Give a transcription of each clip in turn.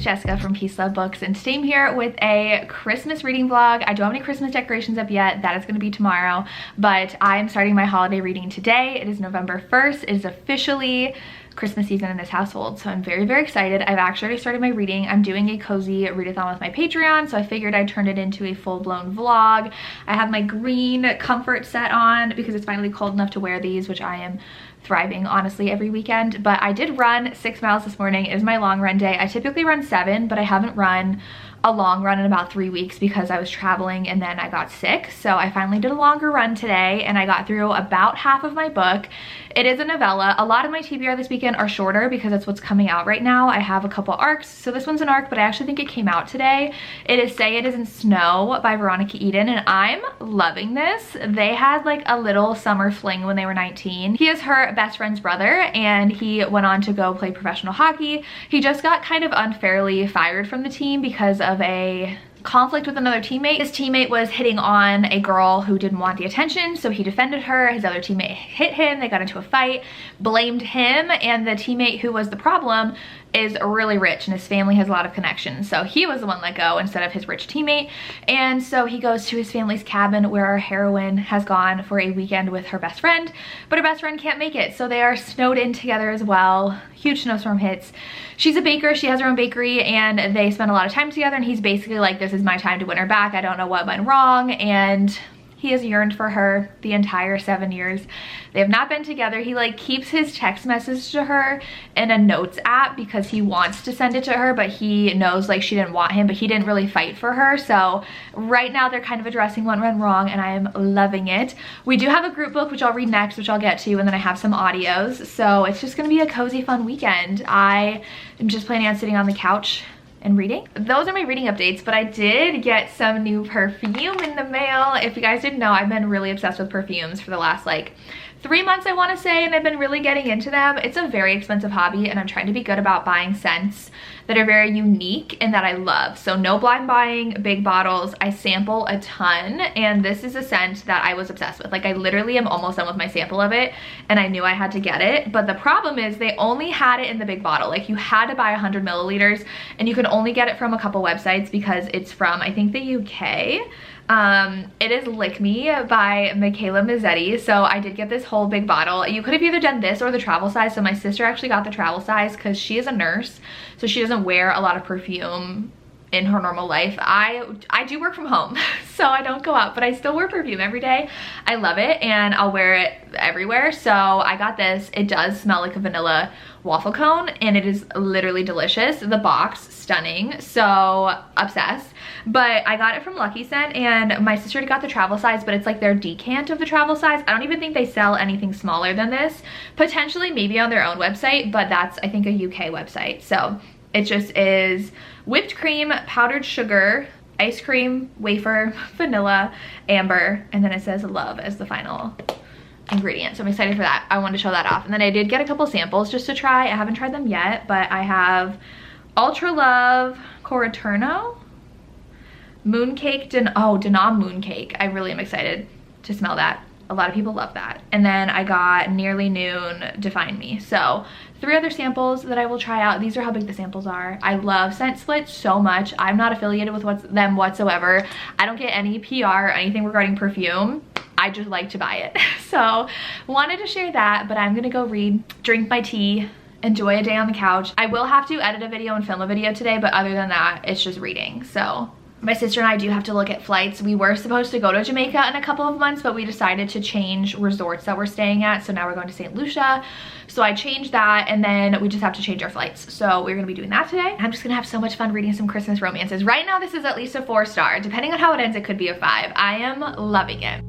Jessica from Peace Love Books, and today I'm here with a Christmas reading vlog. I don't have any Christmas decorations up yet. That is going to be tomorrow, but I'm starting my holiday reading today. It is November 1st. It is officially Christmas season in this household, so I'm very, very excited. I've actually already started my reading. I'm doing a cozy readathon with my Patreon, so I figured I'd turn it into a full-blown vlog. I have my green comfort set on because it's finally cold enough to wear these, which I am thriving honestly every weekend. But I did run 6 miles this morning. It is my long run day. I typically run 7, but I haven't run a long run in about 3 weeks because I was traveling and then I got sick. So I finally did a longer run today and I got through about half of my book. It is a novella. A lot of my TBR this weekend are shorter because that's what's coming out right now. I have a couple arcs. So this one's an arc, but I actually think it came out today. It is Say It Isn't Snow by Veronica Eden, and I'm loving this. They had like a little summer fling when they were 19. He is her best friend's brother and he went on to go play professional hockey. He just got kind of unfairly fired from the team because of a conflict with another teammate. His teammate was hitting on a girl who didn't want the attention, so he defended her. His other teammate hit him, they got into a fight, blamed him, and the teammate who was the problem is really rich and his family has a lot of connections, so he was the one let go instead of his rich teammate. And so he goes to his family's cabin where our heroine has gone for a weekend with her best friend, but her best friend can't make it, so they are snowed in together as well. Huge snowstorm hits. She's a baker, she has her own bakery, and they spend a lot of time together, and he's basically like, this is my time to win her back, I don't know what went wrong, and he has yearned for her the entire 7 years. They have not been together. He like keeps his text message to her in a notes app because he wants to send it to her, but he knows like she didn't want him, but he didn't really fight for her. So right now they're kind of addressing what went wrong and I am loving it. We do have a group book, which I'll read next, which I'll get to, and then I have some audios. So it's just gonna be a cozy, fun weekend. I am just planning on sitting on the couch and reading. Those are my reading updates, but I did get some new perfume in the mail. If you guys didn't know, I've been really obsessed with perfumes for the last like 3 months, I want to say, and I've been really getting into them. It's a very expensive hobby and I'm trying to be good about buying scents that are very unique and that I love. So no blind buying, big bottles. I sample a ton, and this is a scent that I was obsessed with. Like I literally am almost done with my sample of it and I knew I had to get it, but the problem is they only had it in the big bottle. Like you had to buy 100 milliliters and you could only get it from a couple websites because it's from, I think, the UK. It is Lick Me by Michaela Mazzetti. So I did get this whole big bottle. You could have either done this or the travel size. So my sister actually got the travel size because she is a nurse, so she doesn't wear a lot of perfume in her normal life. I do work from home, so I don't go out, but I still wear perfume every day. I love it and I'll wear it everywhere. So I got this. It does smell like a vanilla waffle cone and it is literally delicious. The box, stunning, so obsessed. But I got it from Lucky Scent and my sister got the travel size, but it's like their decant of the travel size. I don't even think they sell anything smaller than this. Potentially maybe on their own website, but that's, I think, a UK website. So it just is whipped cream, powdered sugar, ice cream, wafer, vanilla, amber, and then it says love as the final ingredient. So I'm excited for that. I wanted to show that off. And then I did get a couple samples just to try. I haven't tried them yet, but I have Ultra Love Coraturno, Mooncake, Denom Mooncake. I really am excited to smell that. A lot of people love that. And then I got Nearly Noon Define Me. So 3 other samples that I will try out. These are how big the samples are. I love Scent Split so much. I'm not affiliated with them whatsoever. I don't get any PR or anything regarding perfume. I just like to buy it. So wanted to share that, but I'm gonna go read, drink my tea, enjoy a day on the couch. I will have to edit a video and film a video today, but other than that, it's just reading. So my sister and I do have to look at flights. We were supposed to go to Jamaica in a couple of months, but we decided to change resorts that we're staying at. So now we're going to St. Lucia. So I changed that, and then we just have to change our flights. So we're gonna be doing that today. I'm just gonna have so much fun reading some Christmas romances. Right now, this is at least a 4-star. Depending on how it ends, it could be a 5. I am loving it.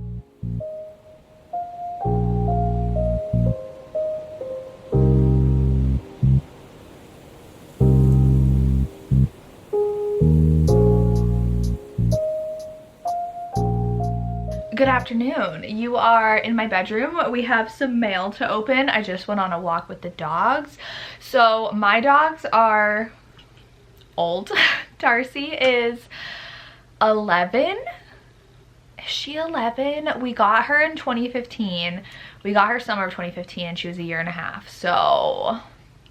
Good afternoon. You are in my bedroom. We have some mail to open. I just went on a walk with the dogs. So my dogs are old. Darcy is 11. Is she 11? We got her in 2015. We got her summer of 2015 and she was 1.5 years. So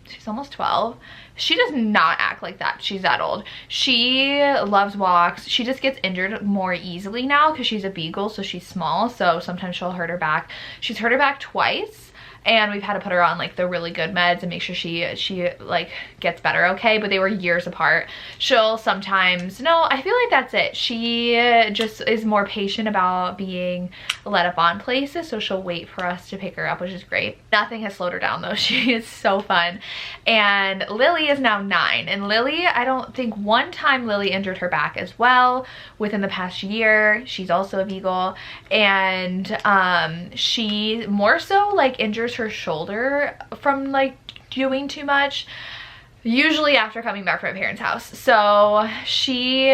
she's almost 12. She does not act like that. She's that old. She loves walks. She just gets injured more easily now because she's a beagle, so she's small. So sometimes she'll hurt her back. She's hurt her back twice. And we've had to put her on like the really good meds and make sure she like gets better, okay? But they were years apart. She'll sometimes, no, I feel like that's it. She just is more patient about being let up on places, so she'll wait for us to pick her up, which is great. Nothing has slowed her down though. She is so fun. And Lily is now 9. And Lily, I don't think one time Lily injured her back as well within the past year. She's also a beagle. And she more so like injures her shoulder from like doing too much, usually after coming back from my parents' house. So she,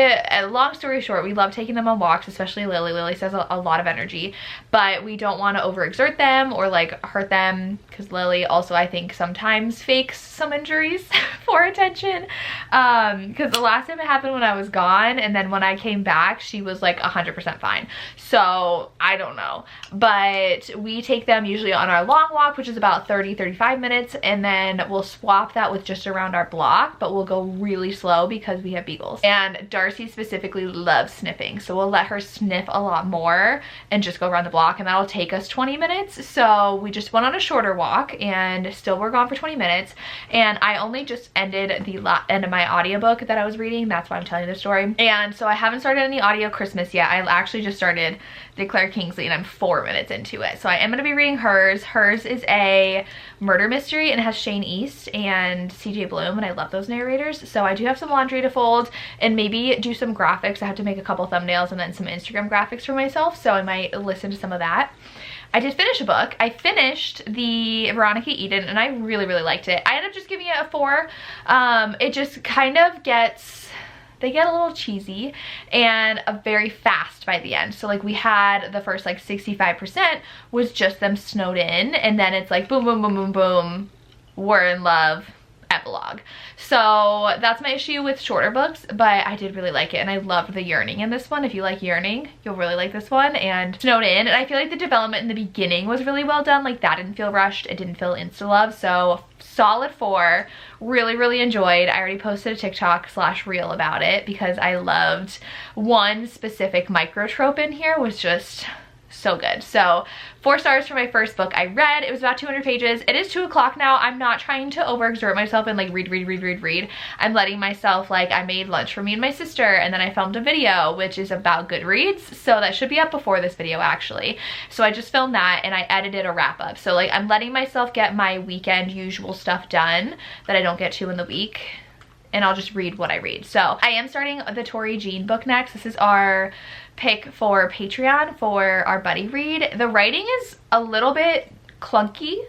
long story short, we love taking them on walks, especially Lily. Lily says a lot of energy, but we don't want to overexert them or like hurt them, because Lily also, I think, sometimes fakes some injuries for attention, because the last time it happened when I was gone, and then when I came back she was like 100% fine. So I don't know, but we take them usually on our long walk, which is about 30-35 minutes, and then we'll swap that with just around our block, but we'll go really slow because we have beagles. And Darcy specifically loves sniffing, so we'll let her sniff a lot more and just go around the block, and that'll take us 20 minutes. So we just went on a shorter walk and still we're gone for 20 minutes. And I only just ended the end of my audiobook that I was reading. That's why I'm telling you the story. And so I haven't started any audio Christmas yet. I actually just started the Claire Kingsley and I'm 4 minutes into it. So I am going to be reading hers. Hers is a murder mystery and it has Shane East and CJ Bloom, and I love those narrators. So I do have some laundry to fold and maybe do some graphics. I have to make a couple thumbnails and then some Instagram graphics for myself, so I might listen to some of that. I did finish a book. I finished the Veronica Eden and I really liked it. I ended up just giving it a 4. It just kind of gets, they get a little cheesy and very fast by the end. So like we had the first like 65% was just them snowed in, and then it's like boom, boom, boom, boom, boom, we're in love, epilogue. So that's my issue with shorter books, but I did really like it, and I loved the yearning in this one. If you like yearning, you'll really like this one. And snowed in, and I feel like the development in the beginning was really well done. Like that didn't feel rushed, it didn't feel insta love. So solid 4. Really enjoyed. I already posted a TikTok/reel about it because I loved one specific micro trope in here, was just so good. So 4 stars for my first book I read. It was about 200 pages. It is 2 o'clock now. I'm not trying to overexert myself and like read. I'm letting myself, like, I made lunch for me and my sister, and then I filmed a video which is about Goodreads, so that should be up before this video actually. So I just filmed that and I edited a wrap up. So like I'm letting myself get my weekend usual stuff done that I don't get to in the week, and I'll just read what I read. So I am starting the Tori Jean book next. This is our pick for Patreon for our buddy read. The writing is a little bit clunky.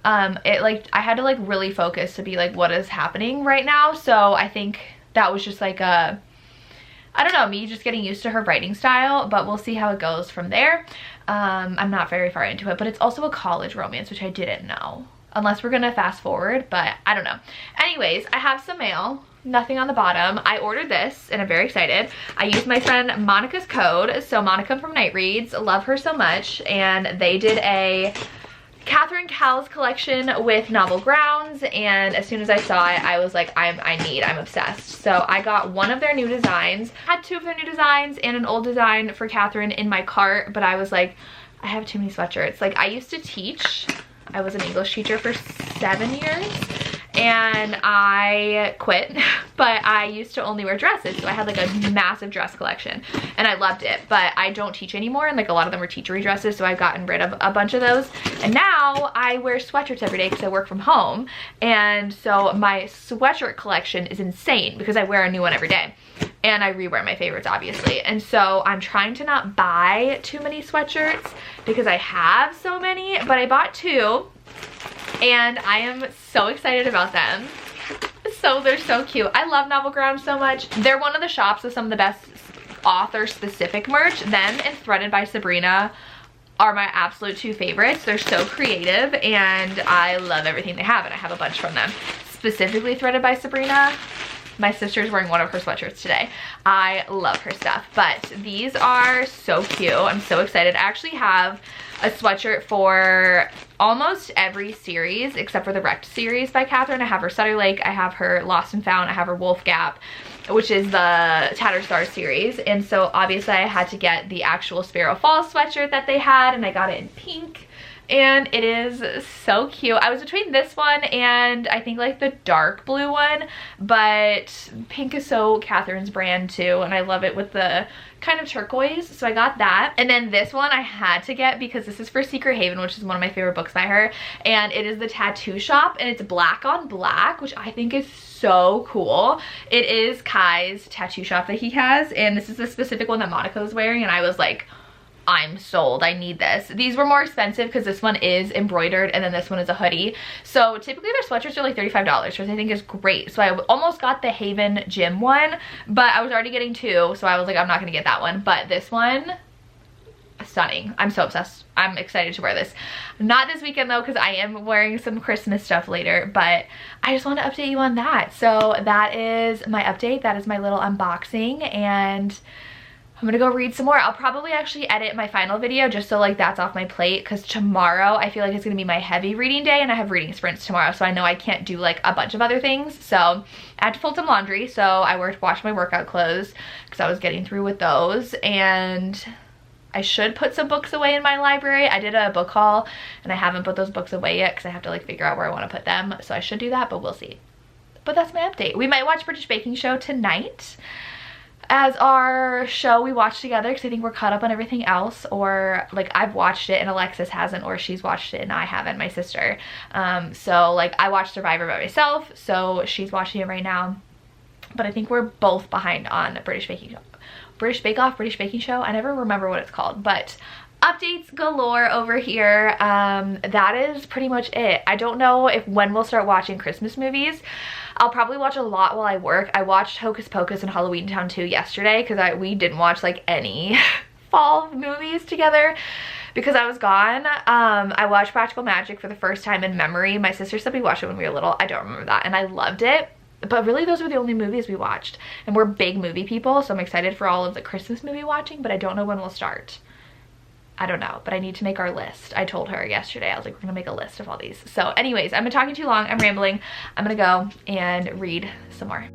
I had to like really focus to be like, what is happening right now? So I think that was just like a, I don't know, me just getting used to her writing style, but we'll see how it goes from there. I'm not very far into it, but it's also a college romance, which I didn't know, unless we're gonna fast forward, but I don't know. Anyways, I have some mail. Nothing on the bottom. I ordered this and I'm very excited. I used my friend Monica's code. So Monica from Night Reads, love her so much, and they did a Catherine Cowles collection with Novel Grounds, and as soon as I saw it I was like, I'm obsessed. So I got one of their new designs. I had 2 of their new designs and an old design for Catherine in my cart, but I was like, I have too many sweatshirts. Like I used to teach. I was an English teacher for 7 years and I quit, but I used to only wear dresses, so I had like a massive dress collection and I loved it, but I don't teach anymore, and like a lot of them were teachery dresses, so I've gotten rid of a bunch of those, and now I wear sweatshirts every day because I work from home, and so my sweatshirt collection is insane because I wear a new one every day. And I rewear my favorites, obviously. And so I'm trying to not buy too many sweatshirts because I have so many, but I bought 2 and I am so excited about them. So they're so cute. I love Novel Grounds so much. They're one of the shops with some of the best author specific merch. Them and Threaded by Sabrina are my absolute 2 favorites. They're so creative and I love everything they have, and I have a bunch from them. Specifically Threaded by Sabrina, My sister's wearing one of her sweatshirts today. I love her stuff, but these are so cute. I'm so excited. I actually have a sweatshirt for almost every series except for the Wrecked series by Catherine. I have her Sutter Lake, I have her Lost and Found, I have her Wolf Gap, which is the Tattered Star series. And so obviously I had to get the actual Sparrow Falls sweatshirt that they had, and I got it in pink. And it is so cute. I was between this one and I think like the dark blue one, but pink is so Catherine's brand too, and I love it with the kind of turquoise, so I got that. And then this one I had to get because this is for Secret Haven, which is one of my favorite books by her, and it is the Tattoo Shop, and it's black on black, which I think is so cool. It is Kai's tattoo shop that he has, and this is the specific one that Monica was wearing, and I was like, I'm sold. I need this. These were more expensive because this one is embroidered and then this one is a hoodie. So typically their sweatshirts are like $35, which I think is great. So I almost got the Haven Gym one, but I was already getting two, so I was like, I'm not gonna get that one. But this one, stunning. I'm so obsessed. I'm excited to wear this. Not this weekend though, because I am wearing some Christmas stuff later, but I just want to update you on that. So that is my update. That is my little unboxing, and I'm gonna go read some more. I'll probably actually edit my final video just so like that's off my plate, because tomorrow I feel like it's gonna be my heavy reading day, and I have reading sprints tomorrow, so I know I can't do like a bunch of other things. So I had to fold some laundry, so I washed my workout clothes because I was getting through with those, and I should put some books away in my library. I did a book haul and I haven't put those books away yet because I have to like figure out where I want to put them, so I should do that, but we'll see. But that's my update. We might watch British Baking Show tonight as our show we watched together, because I think we're caught up on everything else, or like I've watched it and Alexis hasn't, or she's watched it and I haven't, my sister. So like I watched Survivor by myself, so she's watching it right now, but I think we're both behind on British Baking Show. British Bake Off, British Baking Show, I never remember what it's called, but updates galore over here. That is pretty much it. I don't know when we'll start watching Christmas movies. I'll probably watch a lot while I work. I watched Hocus Pocus and Halloween Town 2 yesterday because we didn't watch like any fall movies together because I was gone. I watched Practical Magic for the first time in memory. My sister said we watched it when we were little. I don't remember that, and I loved it. But really those were the only movies we watched, and we're big movie people, so I'm excited for all of the Christmas movie watching, but I don't know when we'll start. I don't know, but I need to make our list. I told her yesterday, I was like, we're gonna make a list of all these. So anyways, I've been talking too long, I'm rambling. I'm gonna go and read some more.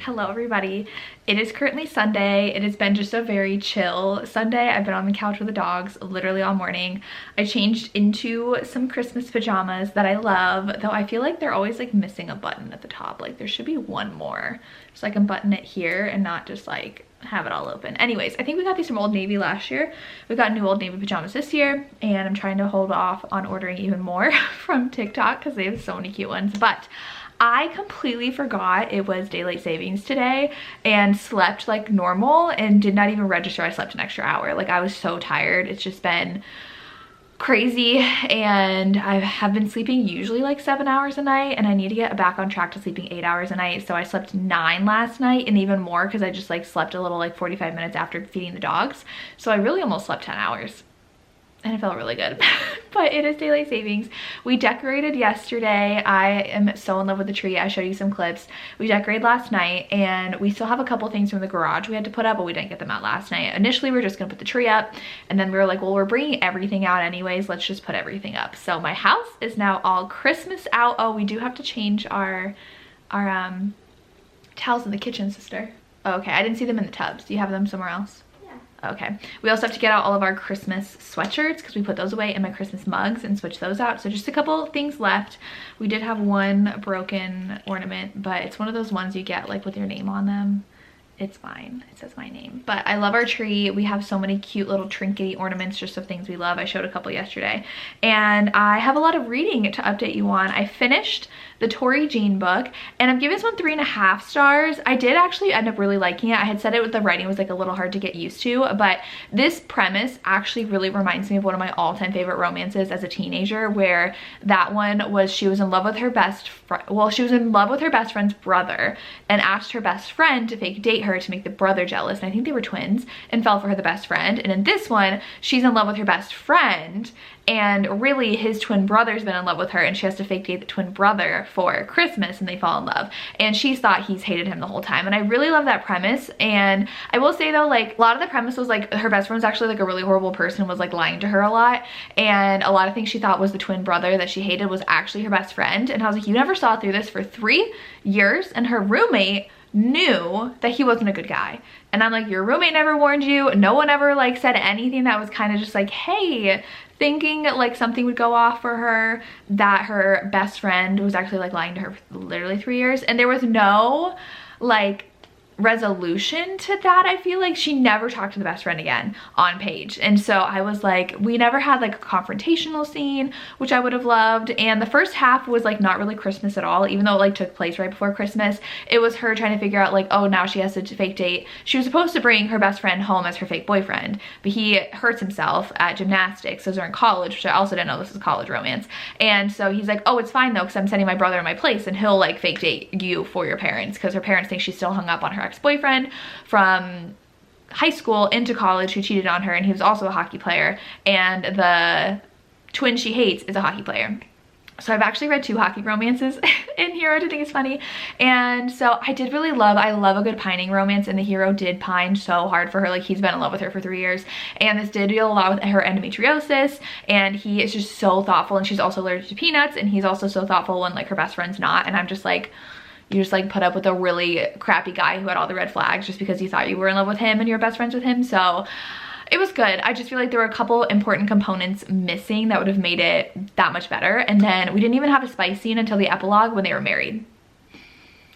Hello everybody. It is currently Sunday. It has been just a very chill Sunday. I've been on the couch with the dogs literally all morning. I changed into some Christmas pajamas that I love, though I feel like they're always like missing a button at the top. Like there should be one more so I can button it here and not just like have it all open. Anyways, I think we got these from Old Navy last year. We got new Old Navy pajamas this year, and I'm trying to hold off on ordering even more from TikTok because they have so many cute ones. But I completely forgot it was daylight savings today and slept like normal and did not even register I slept an extra hour. Like I was so tired. It's just been crazy, and I have been sleeping usually like 7 hours a night, and I need to get back on track to sleeping 8 hours a night. So I slept 9 last night, and even more because I just like slept a little like 45 minutes after feeding the dogs. So I really almost slept 10 hours. And it felt really good. But it is daylight savings. We decorated yesterday. I am so in love with the tree. I showed you some clips. We decorated last night, and we still have a couple things from the garage we had to put up, but we didn't get them out last night. Initially, we were just gonna put the tree up, and then we were like, well, we're bringing everything out anyways. Let's just put everything up. So my house is now all Christmas out. Oh, we do have to change our towels in the kitchen, sister. Oh, okay, I didn't see them in the tubs. Do you have them somewhere else? Okay, we also have to get out all of our Christmas sweatshirts because we put those away, in my Christmas mugs, and switch those out. So just a couple things left. We did have one broken ornament, but it's one of those ones you get like with your name on them. It's fine, it says my name. But I love our tree. We have so many cute little trinkety ornaments just of things we love. I showed a couple yesterday, and I have a lot of reading to update you on. I finished the Tori Jean book, and I'm giving this one 3.5 stars. I did actually end up really liking it. I had said it with the writing was like a little hard to get used to, but this premise actually really reminds me of one of my all-time favorite romances as a teenager, where that one was she was in love with her best friend. Well, she was in love with her best friend's brother and asked her best friend to fake date her to make the brother jealous, and I think they were twins, and fell for her the best friend. And in this one, she's in love with her best friend, and really his twin brother's been in love with her, and she has to fake date the twin brother for Christmas, and they fall in love, and she's thought he's hated him the whole time. And I really love that premise. And I will say though, like a lot of the premise was like her best friend was actually like a really horrible person, was like lying to her a lot, and a lot of things she thought was the twin brother that she hated was actually her best friend. And I was like, you never saw through this for 3 years, and her roommate knew that he wasn't a good guy. And I'm like, your roommate never warned you. No one ever like said anything that was kind of just like, hey, thinking like something would go off for her, that her best friend was actually like lying to her for literally 3 years. And there was no like resolution to that. I feel like she never talked to the best friend again on page. And so I was like, we never had like a confrontational scene, which I would have loved. And the first half was like not really Christmas at all, even though it like took place right before Christmas. It was her trying to figure out like, oh, now she has to fake date. She was supposed to bring her best friend home as her fake boyfriend, but he hurts himself at gymnastics. Those are in college, which I also didn't know this is college romance. And so he's like, oh, it's fine though, because I'm sending my brother in my place, and he'll like fake date you for your parents, because her parents think she's still hung up on her ex-boyfriend from high school into college who cheated on her, and he was also a hockey player, and the twin she hates is a hockey player. So I've actually read 2 hockey romances in here, which I think is funny. And so I did really love, I love a good pining romance, and the hero did pine so hard for her. Like he's been in love with her for 3 years, and this did deal a lot with her endometriosis, and he is just so thoughtful, and she's also allergic to peanuts, and he's also so thoughtful when like her best friend's not. And I'm just like, you just like put up with a really crappy guy who had all the red flags just because you thought you were in love with him and you're best friends with him. So it was good. I just feel like there were a couple important components missing that would have made it that much better. And then we didn't even have a spice scene until the epilogue when they were married,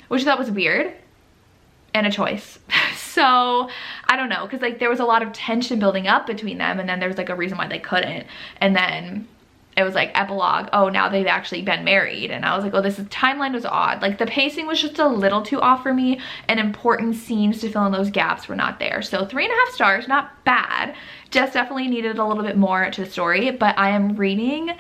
which I thought was weird and a choice. So I don't know, because like there was a lot of tension building up between them, and then there was like a reason why they couldn't, and then it was like epilogue, oh, now they've actually been married. And I was like, oh, timeline was odd. Like the pacing was just a little too off for me, and important scenes to fill in those gaps were not there. So 3.5 stars, not bad. Just definitely needed a little bit more to the story. But I am reading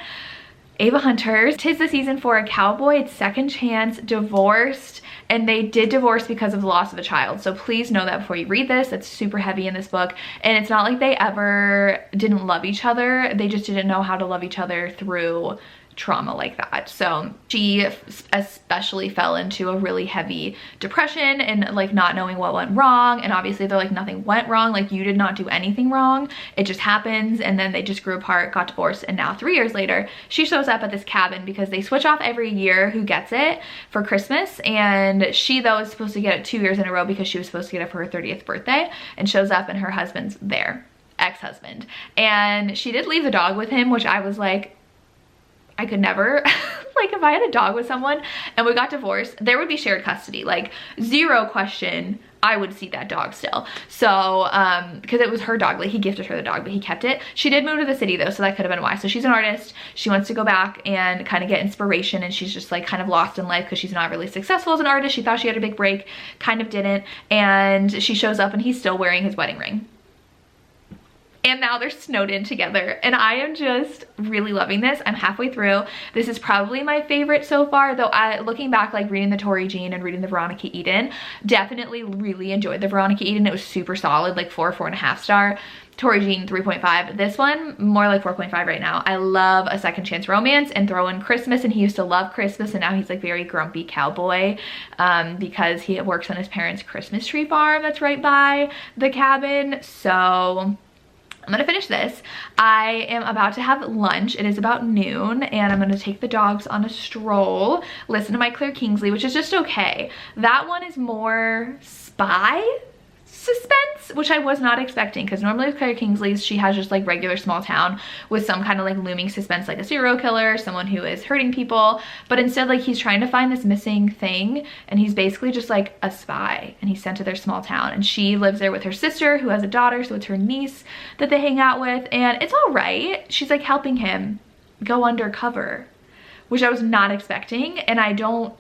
Ava Hunter's 'Tis the Season for a Cowboy. It's second chance, divorced, and they did divorce because of the loss of a child. So please know that before you read this. It's super heavy in this book, and it's not like they ever didn't love each other. They just didn't know how to love each other through trauma like that. So she especially fell into a really heavy depression and like not knowing what went wrong. And obviously they're like, nothing went wrong. Like, you did not do anything wrong. It just happens. And then they just grew apart, got divorced. And now 3 years later, she shows up at this cabin because they switch off every year who gets it for Christmas. And she though is supposed to get it 2 years in a row because she was supposed to get it for her 30th birthday, and shows up and her husband's there, ex-husband. And she did leave the dog with him, which I was like, I could never. Like, if I had a dog with someone and we got divorced, there would be shared custody, like zero question. I would see that dog still. So, because it was her dog, like he gifted her the dog, but he kept it. She did move to the city though, so that could have been why. So she's an artist. She wants to go back and kind of get inspiration, and she's just like kind of lost in life because she's not really successful as an artist. She thought she had a big break, kind of didn't. And she shows up and he's still wearing his wedding ring. And now they're snowed in together, and I am just really loving this. I'm halfway through. This is probably my favorite so far, though looking back, like reading the Tori Jean and reading the Veronica Eden, definitely really enjoyed the Veronica Eden. It was super solid, like 4.5 star. Tori Jean 3.5. This one more like 4.5 right now. I love a second chance romance, and throw in Christmas, and he used to love Christmas, and now he's like very grumpy cowboy because he works on his parents' Christmas tree farm that's right by the cabin. So I'm gonna finish this. I am about to have lunch. It is about noon, and I'm gonna take the dogs on a stroll, listen to my Claire Kingsley, which is just okay. That one is more spy suspense, which I was not expecting, because normally with Claire Kingsley's, she has just like regular small town with some kind of like looming suspense, like a serial killer, someone who is hurting people. But instead, like, he's trying to find this missing thing, and he's basically just like a spy, and he's sent to their small town, and she lives there with her sister who has a daughter, so it's her niece that they hang out with, and it's all right. She's like helping him go undercover, which I was not expecting, and I don't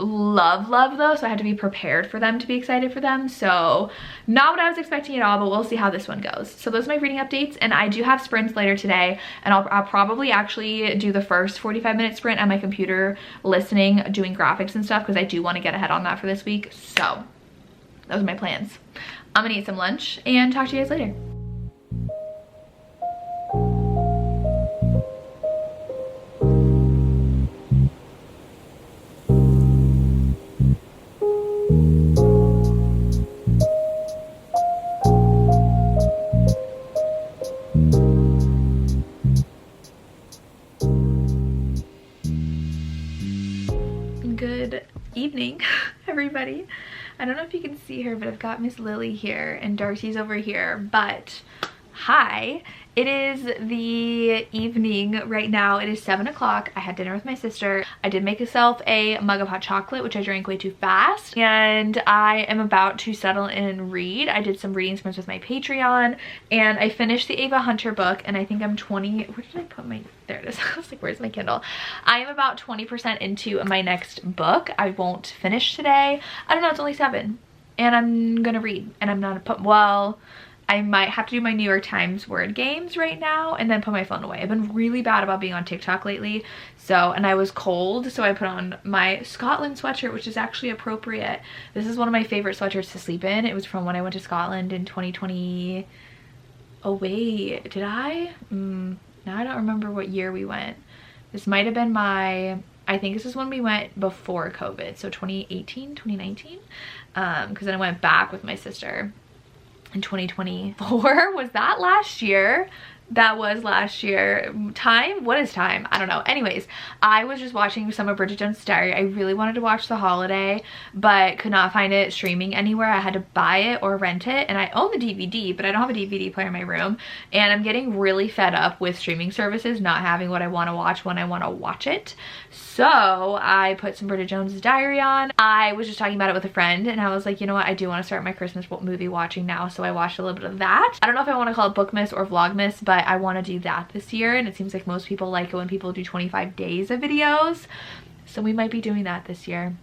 love though, so I had to be prepared for them to be excited for them. So not what I was expecting at all, but we'll see how this one goes. So those are my reading updates, and I do have sprints later today, and I'll probably actually do the first 45-minute sprint on my computer, listening, doing graphics and stuff, because I do want to get ahead on that for this week. So those are my plans. I'm gonna eat some lunch and talk to you guys later. Good evening, everybody. I don't know if you can see her, but I've got Miss Lily here and Darcy's over here, but hi. It is the evening right now. It is 7 o'clock. I had dinner with my sister. I did make myself a mug of hot chocolate, which I drank way too fast, and I am about to settle in and read. I did some reading sprints with my Patreon, and I finished the Ava Hunter book, and I think I'm 20, where did I put my, there it is. I was like, where's my Kindle? I am about 20% into my next book. I won't finish today. I don't know, it's only 7, and I'm gonna read, and I'm not well, I might have to do my New York Times word games right now and then put my phone away. I've been really bad about being on TikTok lately. So, and I was cold, so I put on my Scotland sweatshirt, which is actually appropriate. This is one of my favorite sweatshirts to sleep in. It was from when I went to Scotland in 2020. Oh wait, did I? Now I don't remember what year we went. This might have been I think this is when we went before COVID. So 2018, 2019. Because then I went back with my sister in 2024. Was that last year? That was last year. Time? What is time? I don't know. Anyways, I was just watching some of Bridget Jones' Diary. I really wanted to watch The Holiday, but could not find it streaming anywhere. I had to buy it or rent it, and I own the DVD, but I don't have a DVD player in my room, and I'm getting really fed up with streaming services not having what I want to watch when I want to watch it. So I put some Bridget Jones' Diary on. I was just talking about it with a friend, and I was like, you know what? I do want to start my Christmas movie watching now, so I watched a little bit of that. I don't know if I want to call it Bookmas or Vlogmas, but I want to do that this year, and it seems like most people like it when people do 25 days of videos, so we might be doing that this year.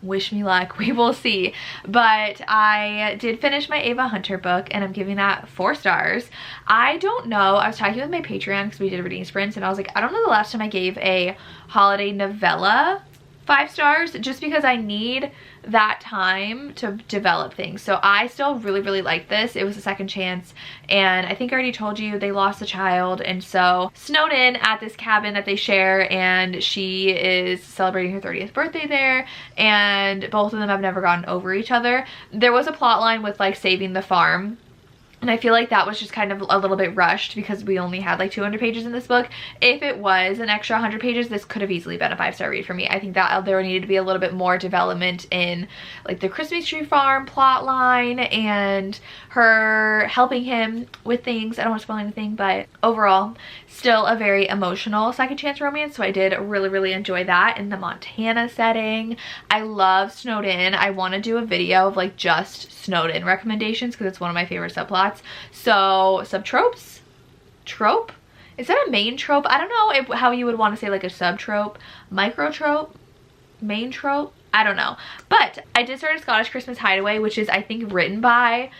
Wish me luck, we will see. But I did finish my Ava Hunter book, and I'm giving that 4 stars. I don't know, I was talking with my Patreon because we did reading sprints, and I was like, I don't know the last time I gave a holiday novella 5 stars just because I need that time to develop things. So I still really like this. It was a second chance, and I think I already told you they lost a child, and so snowed in at this cabin that they share, and she is celebrating her 30th birthday there, and both of them have never gotten over each other. There was a plot line with like saving the farm, and I feel like that was just kind of a little bit rushed because we only had like 200 pages in this book. If it was an extra 100 pages, this could have easily been a 5-star read for me. I think that there needed to be a little bit more development in like the Christmas tree farm plot line and her helping him with things. I don't want to spoil anything, but overall, still a very emotional second chance romance. So I did really enjoy that in the Montana setting. I love Snowed In. I want to do a video of like just Snowed In recommendations because it's one of my favorite subplots. So subtropes, trope, is that a main trope? I don't know how you would want to say like a subtrope, micro trope, main trope, I don't know. But I did start A Scottish Christmas Hideaway, which is I think written by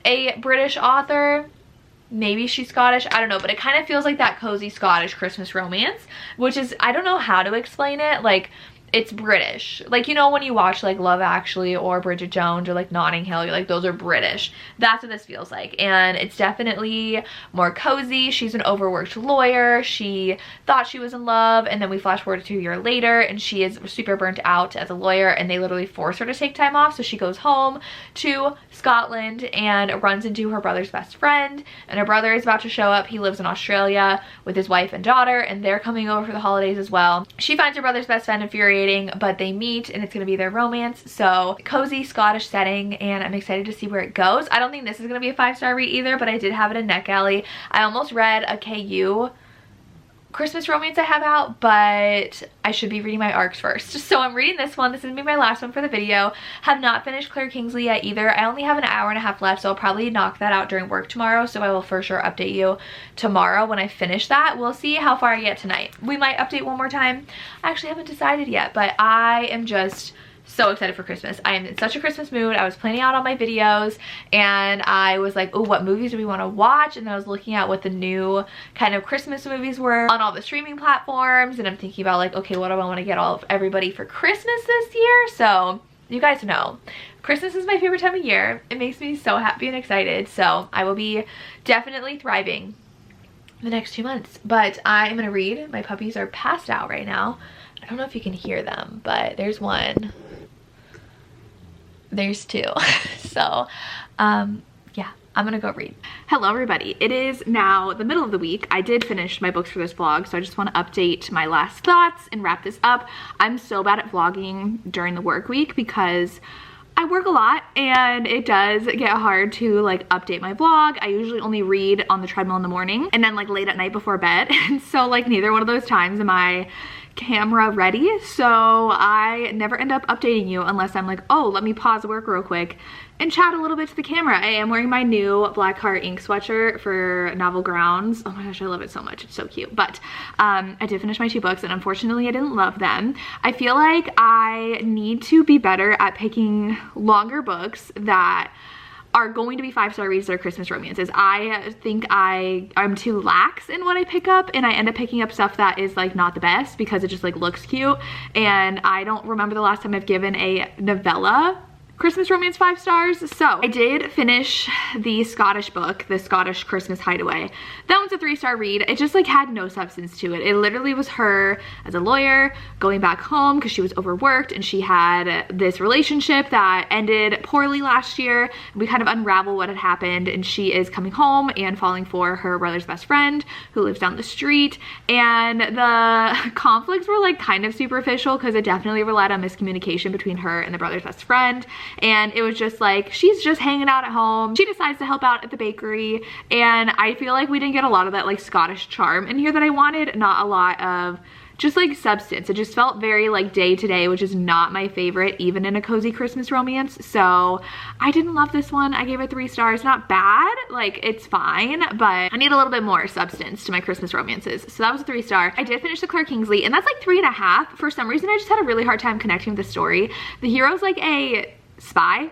a British author. Maybe she's Scottish, I don't know, but it kind of feels like that cozy Scottish Christmas romance, which is, I don't know how to explain it. Like, it's British. Like, you know, when you watch like Love Actually or Bridget Jones or like Notting Hill, you're like, those are British. That's what this feels like. And it's definitely more cozy. She's an overworked lawyer. She thought she was in love, and then we flash forward to a year later and she is super burnt out as a lawyer, and they literally force her to take time off. So she goes home to Scotland and runs into her brother's best friend, and her brother is about to show up. He lives in Australia with his wife and daughter, and they're coming over for the holidays as well. She finds her brother's best friend infuriating, but they meet and it's gonna be their romance. So cozy Scottish setting, and I'm excited to see where it goes. I don't think this is gonna be a 5-star read either, but I did have it in NetGalley. I almost read a KU Christmas romance I have out, but I should be reading my ARCs first. So I'm reading this one. This is gonna be my last one for the video. Have not finished Claire Kingsley yet either. I only have an hour and a half left, so I'll probably knock that out during work tomorrow. So I will for sure update you tomorrow when I finish that. We'll see how far I get tonight. We might update one more time. I actually haven't decided yet, but I am just so excited for Christmas. I am in such a Christmas mood. I was planning out all my videos and I was like, oh, what movies do we want to watch? And then I was looking at what the new kind of Christmas movies were on all the streaming platforms, and I'm thinking about like, okay, what do I want to get all of everybody for Christmas this year? So you guys know Christmas is my favorite time of year. It makes me so happy and excited. So I will be definitely thriving the next 2 months. But I'm gonna read. My puppies are passed out right now. I don't know if you can hear them, but there's one. There's two. So yeah, I'm gonna go read. Hello everybody, it is now the middle of the week. I did finish my books for this vlog, so I just want to update my last thoughts and wrap this up. I'm so bad at vlogging during the work week because I work a lot and it does get hard to like update my vlog. I usually only read on the treadmill in the morning and then like late at night before bed, and so like neither one of those times am I camera ready, so I never end up updating you unless I'm like, oh, let me pause work real quick and chat a little bit to the camera. I am wearing my new Black Heart ink sweatshirt for Novel Grounds. Oh my gosh, I love it so much. It's so cute. But I did finish my 2 books and unfortunately I didn't love them. I feel like I need to be better at picking longer books that are going to be 5-star reads that are Christmas romances. I think I'm too lax in what I pick up, and I end up picking up stuff that is like not the best because it just like looks cute, and I don't remember the last time I've given a novella Christmas romance 5 stars. So I did finish the Scottish book, The Scottish Christmas Hideaway. That one's a 3-star read. It just like had no substance to it. It literally was her as a lawyer going back home because she was overworked, and she had this relationship that ended poorly last year. We kind of unravel what had happened, and she is coming home and falling for her brother's best friend who lives down the street, and the conflicts were like kind of superficial because it definitely relied on miscommunication between her and the brother's best friend. And it was just like, she's just hanging out at home. She decides to help out at the bakery. And I feel like we didn't get a lot of that like Scottish charm in here that I wanted. Not a lot of just like substance. It just felt very like day to day, which is not my favorite, even in a cozy Christmas romance. So I didn't love this one. I gave it 3 stars. Not bad, like it's fine, but I need a little bit more substance to my Christmas romances. So that was a 3-star. I did finish the Claire Kingsley, and that's like 3.5. For some reason, I just had a really hard time connecting with the story. The hero's like a spy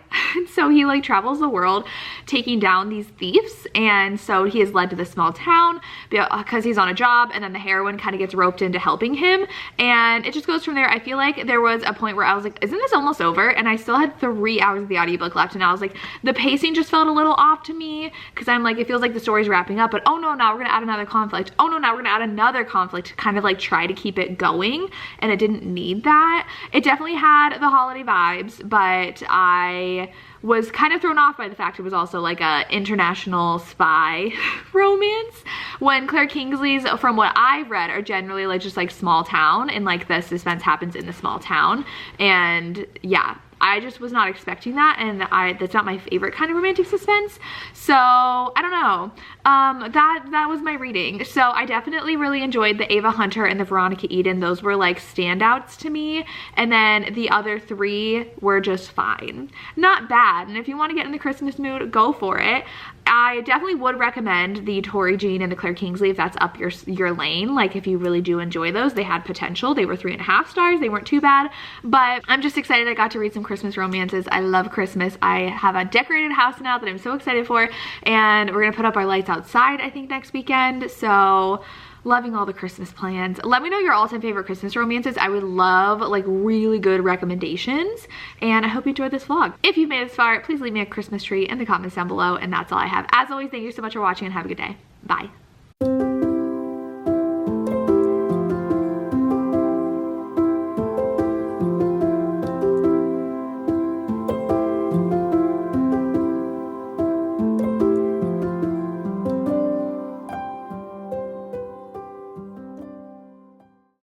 So he like travels the world taking down these thieves, and so he is led to this small town because he's on a job, and then the heroine kind of gets roped into helping him, and it just goes from there. I feel like there was a point where I was like, isn't this almost over? And I still had 3 hours of the audiobook left, and I was like, the pacing just felt a little off to me, because I'm like, it feels like the story's wrapping up, but oh no, now we're gonna add another conflict. Oh no, now we're gonna add another conflict to kind of like try to keep it going, and it didn't need that. It definitely had the holiday vibes, but I was kind of thrown off by the fact it was also like a international spy romance, when Claire Kingsley's, from what I've read, are generally like just like small town, and like the suspense happens in the small town. And yeah, I just was not expecting that, and that's not my favorite kind of romantic suspense. So I don't know. That was my reading. So I definitely really enjoyed the Ava Hunter and the Veronica Eden. Those were like standouts to me, and then the other 3 were just fine, not bad. And if you want to get in the Christmas mood, go for it. I definitely would recommend the Tori Jean and the Claire Kingsley if that's up your lane. Like if you really do enjoy those, they had potential. They were 3.5 stars. They weren't too bad, but I'm just excited I got to read some Christmas romances. I love Christmas. I have a decorated house now that I'm so excited for, and we're gonna put up our lights outside I think next weekend. So loving all the Christmas plans. Let me know your all-time favorite Christmas romances. I would love like really good recommendations, and I hope you enjoyed this vlog. If you've made it this far, please leave me a Christmas tree in the comments down below, and that's all I have. As always, thank you so much for watching, and have a good day. Bye.